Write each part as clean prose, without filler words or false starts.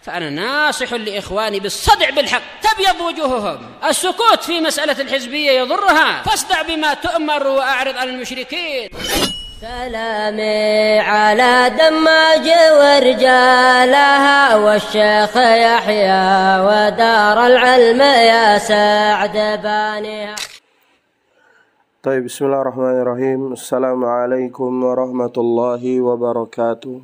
فأنا ناصح لإخواني بالصدع بالحق تبيض وجوههم. السكوت في مسألة الحزبية يضرها، فاصدع بما تؤمر وأعرض عن المشركين. سلامي على دماج ورجالها والشيخ يحيى ودار العلم يا سعد بانيها. طيب، بسم الله الرحمن الرحيم. السلام عليكم ورحمة الله وبركاته.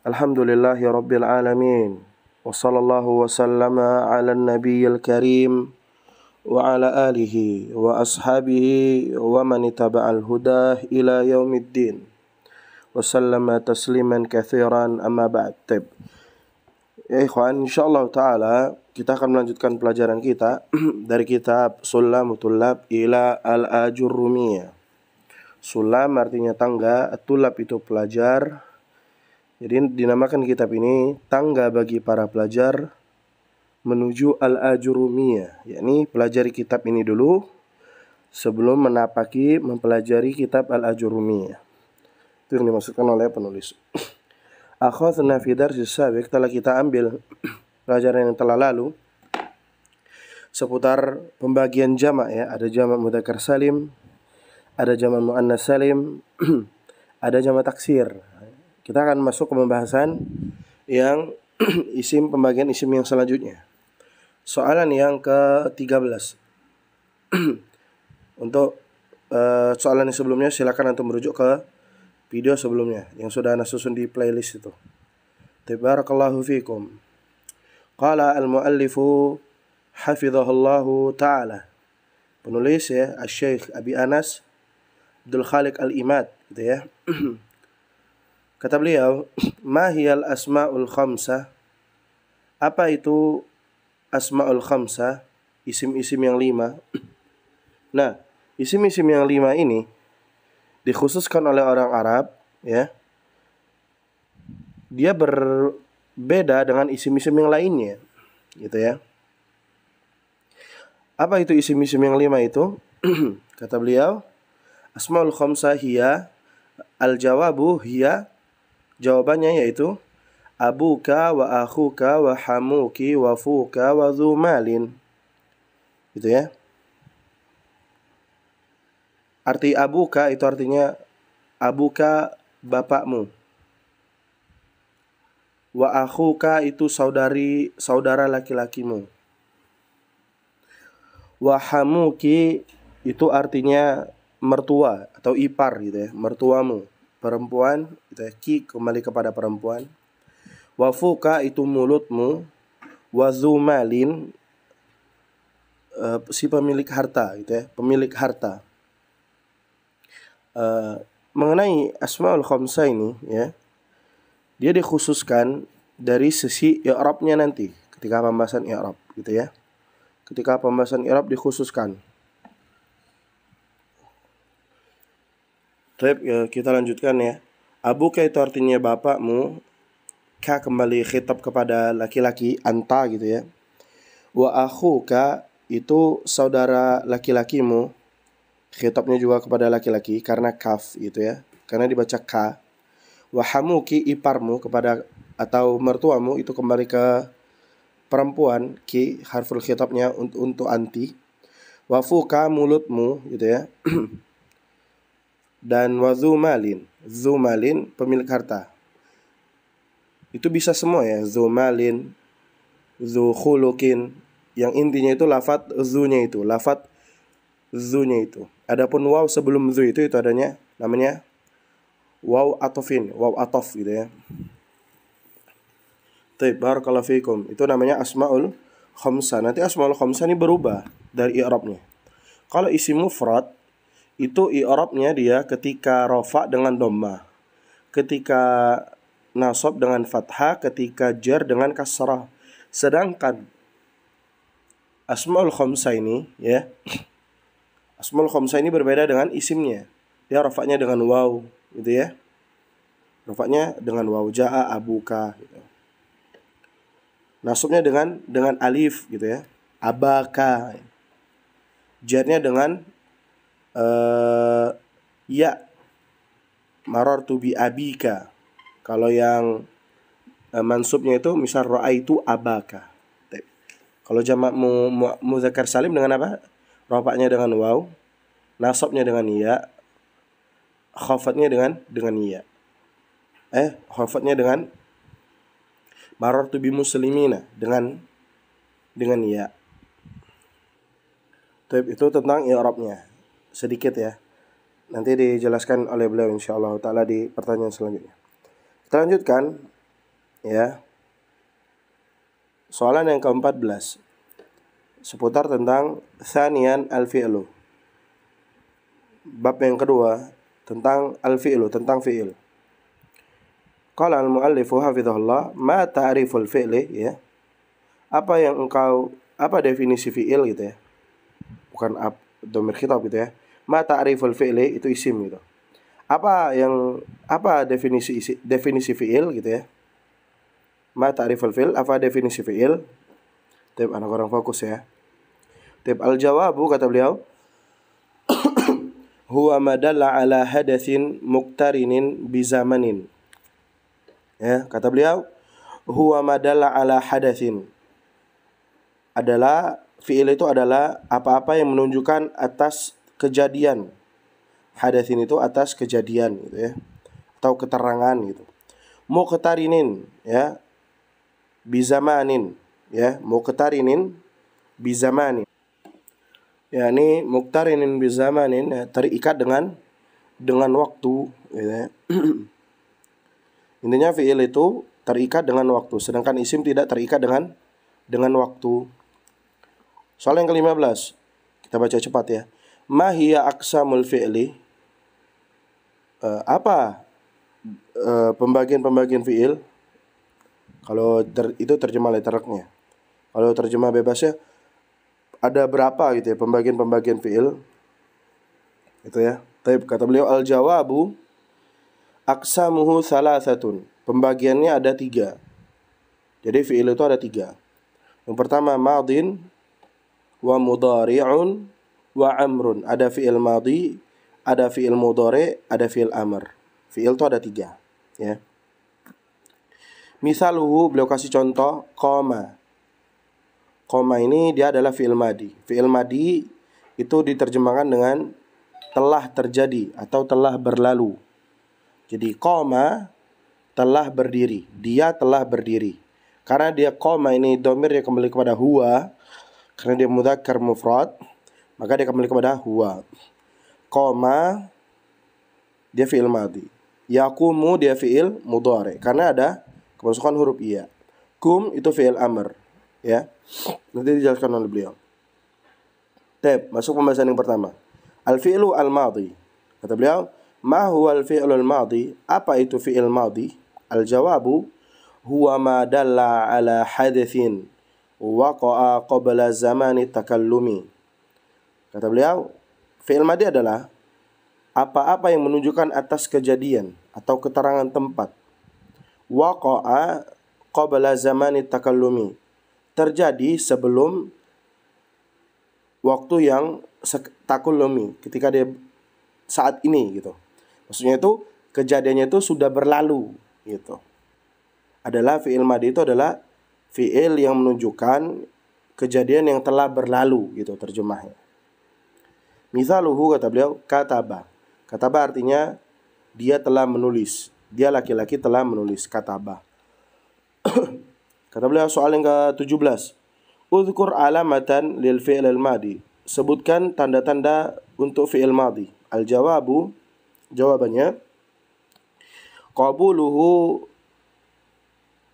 Alhamdulillahi Rabbil Alamin. Wa sallallahu wa sallama ala nabiyil karim wa ala alihi wa ashabihi wa man ittaba'al hudah ila yaumiddin. Wa sallama tasliman katsiran amma ba'd. Ya ikhwan, insyaallah taala kita akan melanjutkan pelajaran kita dari kitab Sulamut Tullab ila al-Ajurrumiyah. Sulam artinya tangga, tulab itu pelajar. Jadi dinamakan kitab ini tangga bagi para pelajar menuju al-Ajurrumiyah, yakni pelajari kitab ini dulu sebelum mempelajari kitab al-Ajurrumiyah. Itu yang dimaksudkan oleh penulis. Akhadna fi darsis sabiq, telah kita ambil pelajaran yang telah lalu seputar pembagian jamak, ya. Ada jamak mudzakkar salim, ada jamak muannas salim, ada jamak taksir. Kita akan masuk ke pembahasan yang pembagian isim yang selanjutnya. Soalan yang ke-13. Untuk soalan yang sebelumnya silakan antum merujuk ke video sebelumnya yang sudah ana susun di playlist itu. Tabarakallahu fikum. Qala al-muallifu hafizahullahu ta'ala. Penulis, ya, Asy-Syaikh Abi Anas Abdul Khaliq Al-Imad, gitu ya. Kata beliau, mahiyal asma'ul khamsah? Apa itu asma'ul khamsah? Isim-isim yang 5. Nah, isim-isim yang 5 ini dikhususkan oleh orang Arab, ya. Dia berbeda dengan isim-isim yang lainnya, gitu ya. Apa itu isim-isim yang 5 itu? Kata beliau, asma'ul khamsah hiya, al-jawabu hiya, jawabannya yaitu abuka wa akhuka wa hamuki wa fuka wa dzumalin. Gitu ya. Arti abuka itu artinya abuka bapakmu. Wa akhuka itu saudara laki-lakimu. Wa hamuki itu artinya mertua atau ipar, gitu ya, mertuamu. Perempuan, gitu ya, ki kembali kepada perempuan. Wafuka itu mulutmu. Wazumalin si pemilik harta, gitu ya, pemilik harta. Mengenai asmaul khamsah ini, ya, dia dikhususkan dari sisi i'rabnya nanti ketika pembahasan i'rab, gitu ya. Ketika pembahasan i'rab dikhususkan. Baik, kita lanjutkan, ya. Abuka itu artinya bapakmu. Ka kembali khitab kepada laki-laki, anta, gitu ya. Wa akhuka itu saudara laki-lakimu. Khitabnya juga kepada laki-laki karena kaf, gitu ya. Karena dibaca ka. Wa hamuki iparmu kepada atau mertuamu itu kembali ke perempuan, ki harful khitabnya untuk anti. Wa fuka mulutmu, gitu ya. Dan wazumalin, zumalin pemilik harta. Itu bisa semua, ya, zumalin, zukhulukin. Yang intinya itu lafadz zunya itu, lafadz zunya itu. Adapun waw sebelum zu itu adanya namanya waw atofin, waw atof, gitu ya. Baik, barakallahu fikum. Itu namanya asmaul khamsah. Nanti asmaul khamsah ini berubah dari i'rabnya. Kalau isim mufrad itu i'rabnya dia ketika rafa dengan dhamma, ketika nasab dengan fathah, ketika jar dengan kasrah. Sedangkan asmaul khamsah ini, ya, asmaul khamsah ini berbeda dengan isimnya. Dia rafa'nya dengan waw, gitu ya. Rafa'nya dengan waw, jaa abuka, gitu. Nasabnya dengan alif, gitu ya. Abaka. Jarnya dengan ya, marartu bi abika. Kalau yang mansubnya itu misal ra'aitu abaka. Kalau jamak mudzakkar salim dengan apa? Rafa'nya dengan waw, nasabnya dengan ya, khafadnya dengan ya. Khafadnya dengan marartu bi muslimina dengan ya. Itu tentang i'rabnya. Sedikit ya. Nanti dijelaskan oleh beliau insyaallah taala di pertanyaan selanjutnya. Kita lanjutkan ya. Soalan yang ke-14 seputar tentang tsaniyan al-fi'lu. Bab yang kedua tentang al-fi'lu, tentang fi'il. Qala al-muallifu hafizahullah, ma ta'riful fi'li ya. Apa definisi fi'il gitu ya. Bukan dhamir khitab gitu ya. Ma ta'riful fi'li itu isim gitu. Apa definisi fi'il gitu ya. Ma ta'riful fi'il, apa definisi fi'il? Anak orang fokus ya. Al-jawabu kata beliau huwa ma dalla ala hadatsin muqtarinin bi zamanin. Ya, kata beliau huwa ma dalla ala hadatsin. Adalah fi'il itu adalah apa-apa yang menunjukkan atas kejadian. Hadatsin itu atas kejadian gitu ya. Atau keterangan gitu. Muqtarinin ya. Bizamanin ya, muqtarinin bizamanin. Ya, ini muqtarinin bizamanin ya, terikat dengan waktu gitu ya. Intinya fi'il itu terikat dengan waktu, sedangkan isim tidak terikat dengan waktu. Soal yang ke-15. Kita baca cepat ya. Ma hiya aqsamul fi'li? Pembagian-pembagian fi'il? Kalau itu terjemah letternya. Kalau terjemah bebasnya ada berapa gitu ya pembagian-pembagian fi'il. Itu ya. Taib, kata beliau al-jawabu aqsamuhu salasatun. Pembagiannya ada 3. Jadi fi'il itu ada 3. Yang pertama madin wa mudhari'un wa amrun. Ada fi'il madhi, ada fi'il mudhari', ada fi'il amr. Fi'il itu ada 3 ya. Misaluhu, beliau kasih contoh qoma. Qoma ini dia adalah fi'il madi. Fi'il madi itu diterjemahkan dengan telah terjadi atau telah berlalu. Jadi qoma telah berdiri. Dia telah berdiri. Karena dia qoma ini dhamir dia kembali kepada huwa. Karena dia mudzakkar mufrad, maka dia kembali kepada huwa. Qoma dia fi'il madi. Yaqumu dia fi'il mudhari. Karena ada kemasukan huruf iya. Kum itu fi'il amr ya. Nanti dijelaskan oleh beliau. Masuk pembahasan yang pertama. Al-fi'lu al-madhi. Kata beliau, ma huwa al-fi'lu al-madhi? Apa itu fi'il madhi? Al-jawabu huwa ma dalla ala hadatsin waqa'a qabla zamani takallumi. Kata beliau, fi'il madhi adalah apa-apa yang menunjukkan atas kejadian atau keterangan tempat. Waqa'a qabla zamani takallumi. Terjadi sebelum waktu yang takallumi, ketika dia saat ini gitu. Maksudnya itu kejadiannya itu sudah berlalu gitu. Adalah fi'il madhi itu adalah fi'il yang menunjukkan kejadian yang telah berlalu gitu terjemahnya. Misaluhu kata beliau kataba. Kataba artinya dia telah menulis. Dia laki-laki telah menulis, kataba. Kata beliau soal yang ke-17. Udhkur alamatan lil fi'il al-madi. Sebutkan tanda-tanda untuk fi'il madi. Al-jawabu, jawabannya qabuluhu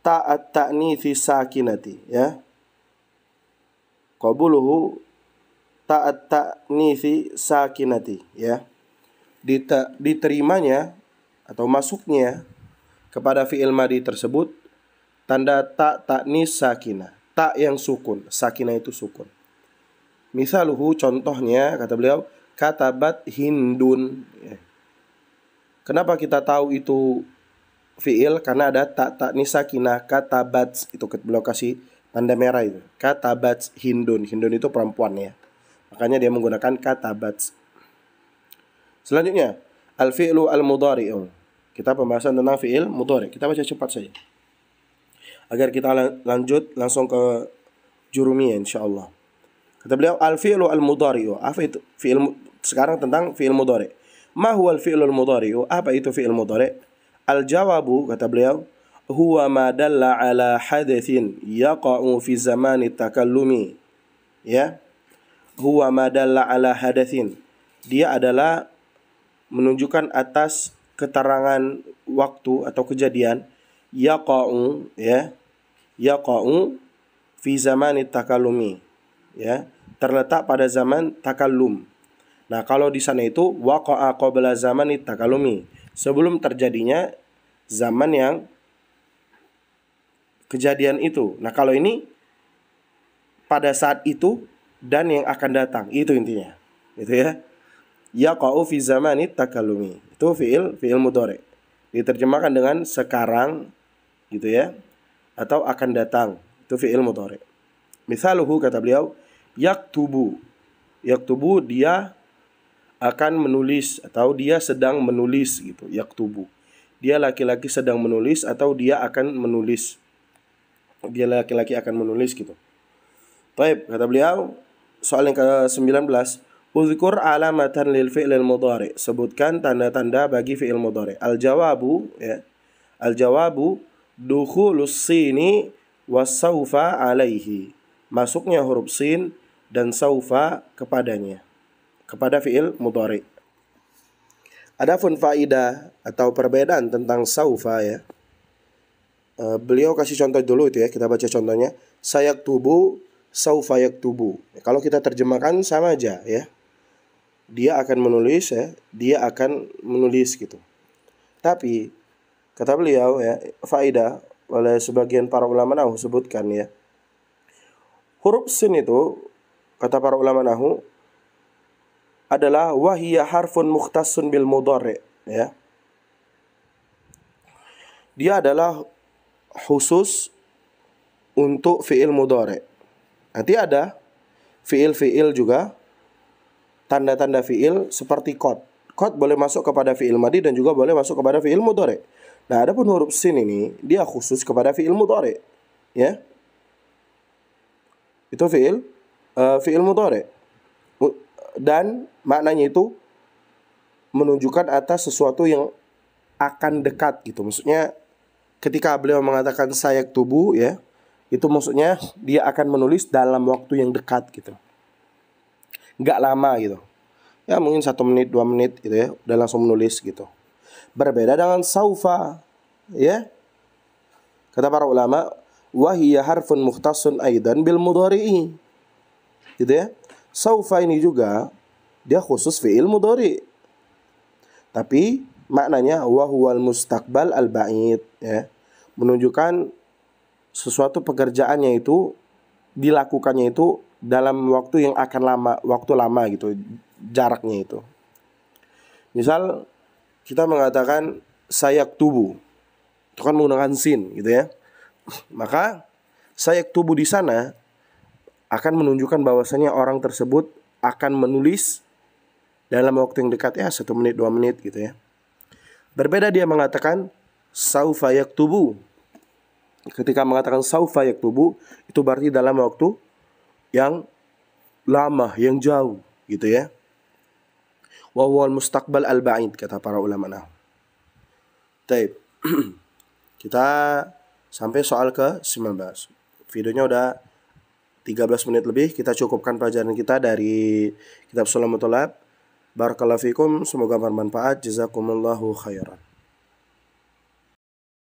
ta'at ta'nithi sakinati ya. Qabuluhu ta'at ta'nithi sakinati ya. Diterimanya atau masuknya kepada fi'il madi tersebut tanda ta ta'nis sakinah, ta yang sukun, sakinah itu sukun. Misaluhu, contohnya kata beliau katabat hindun. Kenapa kita tahu itu fi'il? Karena ada ta ta'nis sakinah, katabat itu beliau kasih tanda merah itu. Katabat hindun. Hindun itu perempuan ya. Makanya dia menggunakan katabat. Selanjutnya al-fi'lu al-mudhari'u. Kita pembahasan tentang fi'il mudhari'. Kita baca cepat saja. agar kita lanjut langsung ke jurumiyah insyaallah. Kata beliau al-fi'lu al-mudhari'u. Apa itu fi'il? Sekarang tentang fi'il mudhari'. Ma huwa al-fi'lul mudhari'u? Apa itu fi'il mudhari'? Al-jawabu, kata beliau, huwa ma dalla ala hadatsin yaqa'u fi zamani takallumi. Ya. Huwa ma dalla ala hadatsin. Dia adalah menunjukkan atas keterangan waktu atau kejadian yaqa'u, ya. Yaqa'u fi zamani takallumi. Ya, terletak pada zaman takallum. Nah, kalau di sana itu waqa'a qabla zamani takallumi, sebelum terjadinya zaman yang kejadian itu. Nah, kalau ini pada saat itu dan yang akan datang, itu intinya. Gitu ya. Yaqa'u fi zamani takallumi. Itu fi'il mudhari'. Diterjemahkan dengan sekarang gitu ya, atau akan datang. Itu fi'il mudhari'. Misaluhu, kata beliau, yaktubu. Yaktubu, dia akan menulis atau dia sedang menulis gitu. Yaktubu, dia laki-laki sedang menulis atau dia akan menulis. Dia laki-laki akan menulis gitu. Baik, kata beliau, soal yang ke-19, uzkur alamatan lil fi'lil mudhari'. Sebutkan tanda-tanda bagi fi'il mudhari'. Al-jawabu, ya. Al-jawabu dukhulus sini was-saufa alaihi. Masuknya huruf sin dan saufa kepadanya, kepada fi'il mudhari'. Adapun faidah atau perbedaan tentang saufa, ya. Beliau kasih contoh dulu itu ya, kita baca contohnya. Sayaktubu, saufa yaktubu. Kalau kita terjemahkan sama aja ya. Dia akan menulis ya, dia akan menulis gitu. Tapi kata beliau ya, faidah oleh sebagian para ulama nahwu sebutkan ya. Huruf sin itu, kata para ulama nahwu, adalah wahiyya harfun mukhtassun bil mudhari', ya. Dia adalah khusus untuk fi'il mudhari'. Nanti ada fi'il juga, tanda-tanda fi'il seperti qad. Qad boleh masuk kepada fi'il madhi dan juga boleh masuk kepada fi'il mudhari'. Nah, adapun huruf sin ini dia khusus kepada fi'il mudhari', ya. Itu fi'il mudhari'. Dan maknanya itu menunjukkan atas sesuatu yang akan dekat gitu. Maksudnya ketika beliau mengatakan sayaktubu ya, itu maksudnya dia akan menulis dalam waktu yang dekat gitu. Enggak lama gitu. Ya mungkin 1 menit, 2 menit gitu ya, udah langsung menulis gitu. Berbeda dengan saufa ya. Kata para ulama, wahiyya harfun mukhtassun aidan bil mudhari'i. Gitu ya. Saufa ini juga dia khusus fi'il mudhari'. Tapi maknanya wa huwal mustaqbal al ba'id ya. Menunjukkan sesuatu pekerjaannya itu dilakukannya itu dalam waktu yang akan lama, waktu lama gitu, jaraknya itu. Misal kita mengatakan sayaktubu. Itu kan menggunakan sin gitu ya. Maka sayaktubu di sana akan menunjukkan bahwasanya orang tersebut akan menulis dalam waktu yang dekat ya, 1 menit 2 menit gitu ya. Berbeda dia mengatakan saufa yaktubu. Ketika mengatakan saufa yaktubu, itu berarti dalam waktu yang lama, yang jauh gitu ya. Wa huwal mustaqbal al ba'id kata para ulama nahwu. Baik. Kita sampai soal ke-19. Videonya udah 13 menit lebih. Kita cukupkan pelajaran kita dari kitab Sulamut Thulab. Barakallahu fikum, semoga bermanfaat. Jazakumullahu khairan.